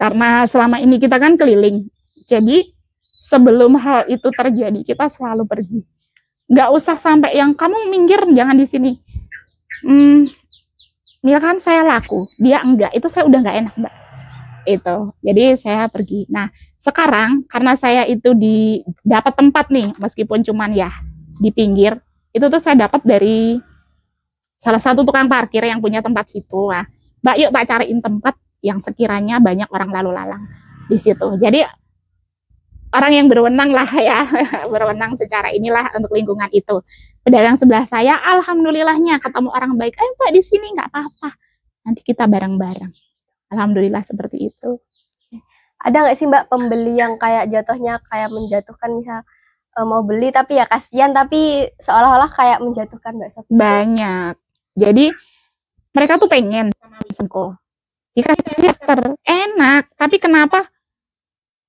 Karena selama ini kita kan keliling. Jadi sebelum hal itu terjadi kita selalu pergi. Nggak usah sampai yang kamu minggir, jangan di sini. Misalkan saya laku, dia enggak, itu saya udah nggak enak, Mbak. Itu. Jadi saya pergi. Nah, sekarang karena saya itu dapat tempat nih, meskipun cuman ya di pinggir, itu tuh saya dapat dari salah satu tukang parkir yang punya tempat situ. Nah, Mbak, yuk tak cariin tempat yang sekiranya banyak orang lalu lalang di situ. Jadi orang yang berwenang lah ya, berwenang secara inilah untuk lingkungan itu. Pedagang sebelah saya, alhamdulillahnya ketemu orang baik. Mbak, di sini nggak apa-apa. Nanti kita bareng-bareng. Alhamdulillah seperti itu. Ada nggak sih Mbak pembeli yang kayak jatuhnya kayak menjatuhkan, misal mau beli tapi ya kasihan, tapi seolah-olah kayak menjatuhkan Mbak Sofi? Banyak. Jadi mereka tuh pengen sama Wisenko. Dikasih tester, enak. Tapi kenapa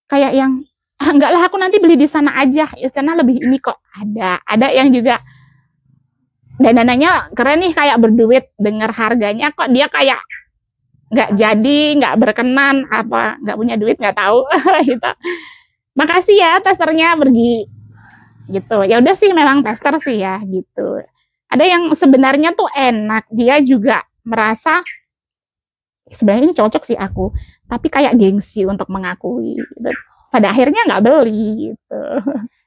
kayak yang, enggak lah aku nanti beli di sana aja. Di sana lebih ini kok. Ada yang juga dandanannya keren nih, kayak berduit, dengar harganya kok dia kayak nggak jadi, nggak berkenan, apa nggak punya duit, nggak tahu. Gitu. Makasih ya testernya, pergi gitu. Ya udah sih, memang tester sih ya gitu. Ada yang sebenarnya tuh enak, dia juga merasa sebenarnya ini cocok sih aku, tapi kayak gengsi untuk mengakui gitu. Pada akhirnya nggak beli gitu.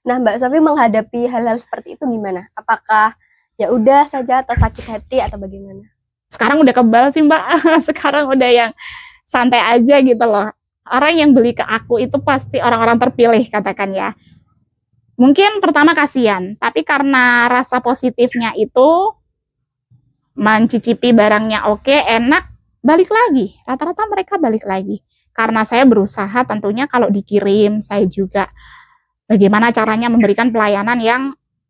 Nah, Mbak Sofi menghadapi hal-hal seperti itu gimana? Apakah ya udah saja atau sakit hati atau bagaimana? Sekarang udah kebal sih, Mbak. Sekarang udah yang santai aja gitu loh. Orang yang beli ke aku itu pasti orang-orang terpilih, katakan ya. Mungkin pertama kasihan, tapi karena rasa positifnya itu mencicipi barangnya oke, enak, balik lagi. Rata-rata mereka balik lagi. Karena saya berusaha tentunya kalau dikirim, saya juga bagaimana caranya memberikan pelayanan yang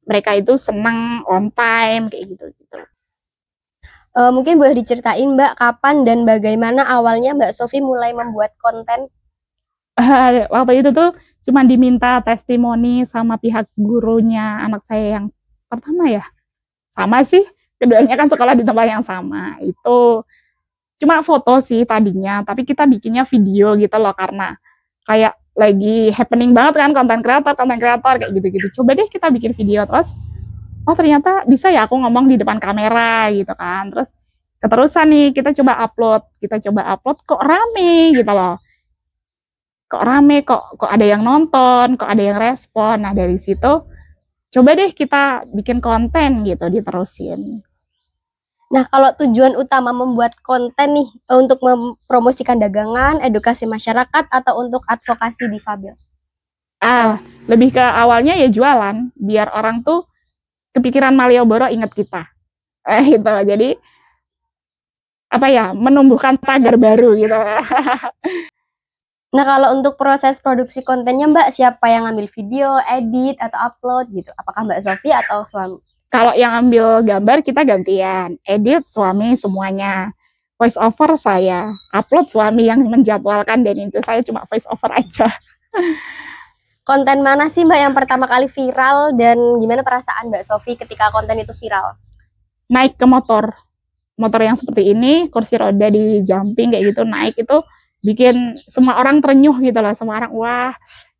mereka itu senang, on time, kayak gitu-gitu. Mungkin boleh diceritain Mbak, kapan dan bagaimana awalnya Mbak Sofi mulai membuat konten? Waktu itu tuh cuma diminta testimoni sama pihak gurunya anak saya yang pertama ya. Sama sih, keduanya kan sekolah di tempat yang sama. Itu cuma foto sih tadinya, tapi kita bikinnya video gitu loh, karena kayak lagi happening banget kan konten kreator kayak gitu-gitu. Coba deh kita bikin video, terus oh ternyata bisa ya aku ngomong di depan kamera gitu kan. Terus keterusan nih kita coba upload kok rame gitu loh. Kok rame, kok ada yang nonton, kok ada yang respon. Nah, dari situ coba deh kita bikin konten gitu, diterusin. Nah, kalau tujuan utama membuat konten nih untuk mempromosikan dagangan, edukasi masyarakat, atau untuk advokasi difabel? Lebih ke awalnya ya jualan, biar orang tuh kepikiran Malioboro ingat kita. Gitu. Jadi apa ya, menumbuhkan tagar baru gitu. Nah, kalau untuk proses produksi kontennya Mbak, siapa yang ngambil video, edit, atau upload gitu? Apakah Mbak Sofi atau suami? Kalau yang ambil gambar kita gantian, edit suami semuanya. Voice over saya, upload suami yang menjadwalkan, dan itu saya cuma voice over aja. Konten mana sih Mbak yang pertama kali viral, dan gimana perasaan Mbak Sofi ketika konten itu viral? Naik ke motor yang seperti ini, kursi roda di jumping kayak gitu, naik itu bikin semua orang terenyuh gitu loh, semua orang wah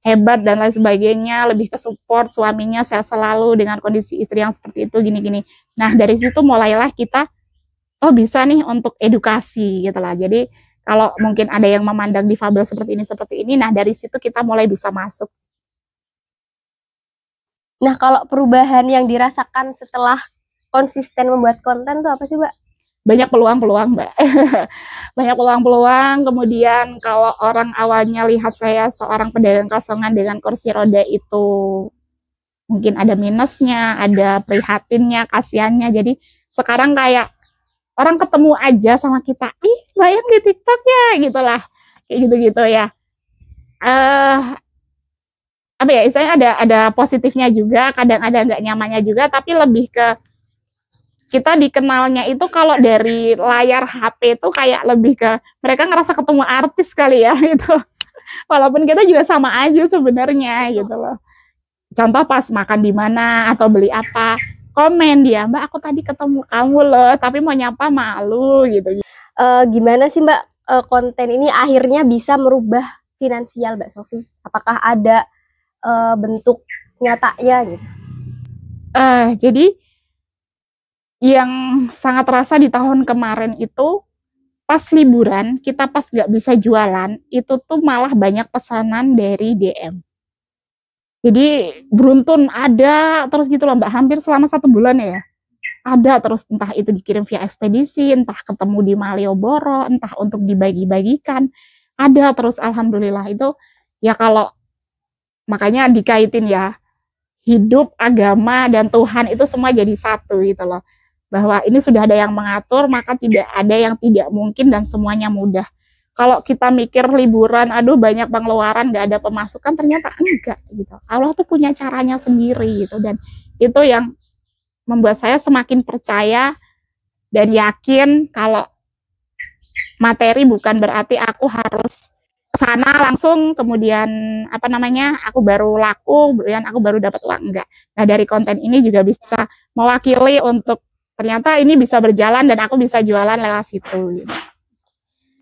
hebat dan lain sebagainya, lebih ke support suaminya sehat selalu dengan kondisi istri yang seperti itu gini-gini. Nah, dari situ mulailah kita oh bisa nih untuk edukasi gitu lah. Jadi kalau mungkin ada yang memandang difabel seperti ini, nah dari situ kita mulai bisa masuk. Nah, kalau perubahan yang dirasakan setelah konsisten membuat konten tuh apa sih, Mbak? Banyak peluang-peluang, Mbak. Banyak peluang-peluang. Kemudian kalau orang awalnya lihat saya seorang pedagang kasongan dengan kursi roda itu mungkin ada minusnya, ada prihatinnya, kasihannya. Jadi sekarang kayak orang ketemu aja sama kita, ih bayang di TikTok ya, gitulah, kayak gitu-gitu ya. Apa ya, istilahnya ada positifnya juga, kadang ada nggak nyamannya juga, tapi lebih ke kita dikenalnya itu kalau dari layar HP itu kayak lebih ke mereka ngerasa ketemu artis kali ya gitu. Walaupun kita juga sama aja sebenarnya gitu loh. Contoh pas makan di mana atau beli apa, komen dia, Mbak aku tadi ketemu kamu loh, tapi mau nyapa malu gitu. Gimana sih Mbak konten ini akhirnya bisa merubah finansial Mbak Sofi? Apakah ada bentuk nyatanya gitu? Jadi yang sangat terasa di tahun kemarin itu pas liburan, kita pas nggak bisa jualan, itu tuh malah banyak pesanan dari DM. Jadi beruntun ada terus gitu loh Mbak, hampir selama 1 bulan ya. Ada terus, entah itu dikirim via ekspedisi, entah ketemu di Malioboro, entah untuk dibagi-bagikan. Ada terus, alhamdulillah. Itu ya kalau makanya dikaitin ya, hidup, agama, dan Tuhan itu semua jadi satu gitu loh. Bahwa ini sudah ada yang mengatur, maka tidak ada yang tidak mungkin dan semuanya mudah. Kalau kita mikir liburan, aduh banyak pengeluaran, nggak ada pemasukan, ternyata enggak gitu. Allah tuh punya caranya sendiri gitu, dan itu yang membuat saya semakin percaya dan yakin kalau materi bukan berarti aku harus ke sana langsung, kemudian apa namanya, aku baru laku, kemudian aku baru dapat uang, enggak. Nah, dari konten ini juga bisa mewakili untuk ternyata ini bisa berjalan dan aku bisa jualan lewat situ gitu.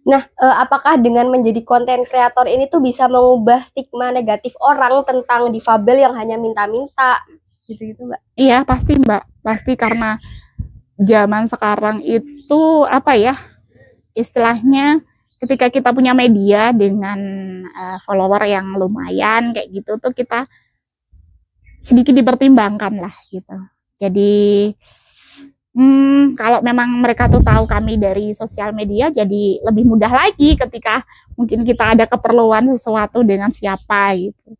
Nah, apakah dengan menjadi konten kreator ini tuh bisa mengubah stigma negatif orang tentang difabel yang hanya minta-minta gitu-gitu Mbak? Iya pasti Mbak, pasti karena zaman sekarang itu apa ya, istilahnya ketika kita punya media dengan follower yang lumayan kayak gitu tuh kita sedikit dipertimbangkan lah gitu. Jadi kalau memang mereka tuh tahu kami dari sosial media, jadi lebih mudah lagi ketika mungkin kita ada keperluan sesuatu dengan siapa gitu.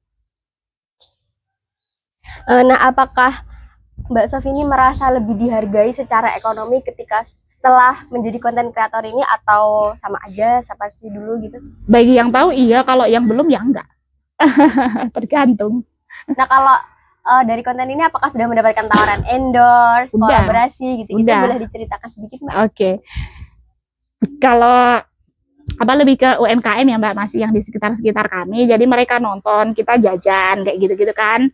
Nah, apakah Mbak Sofi ini merasa lebih dihargai secara ekonomi ketika setelah menjadi konten kreator ini, atau sama aja seperti dulu gitu? Bagi yang tahu iya, kalau yang belum ya enggak. Tergantung. Nah, kalau dari konten ini apakah sudah mendapatkan tawaran endorse, kolaborasi gitu-gitu? Boleh diceritakan sedikit Mbak? Oke. Kalau apa lebih ke UMKM ya Mbak, masih yang di sekitar kami, jadi mereka nonton kita jajan kayak gitu-gitu kan.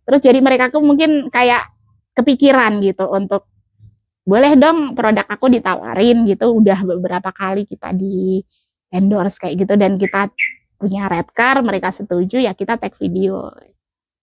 Terus jadi mereka tuh mungkin kayak kepikiran gitu untuk boleh dong produk aku ditawarin gitu. Udah beberapa kali kita di endorse kayak gitu dan kita punya red card, mereka setuju ya kita tag video.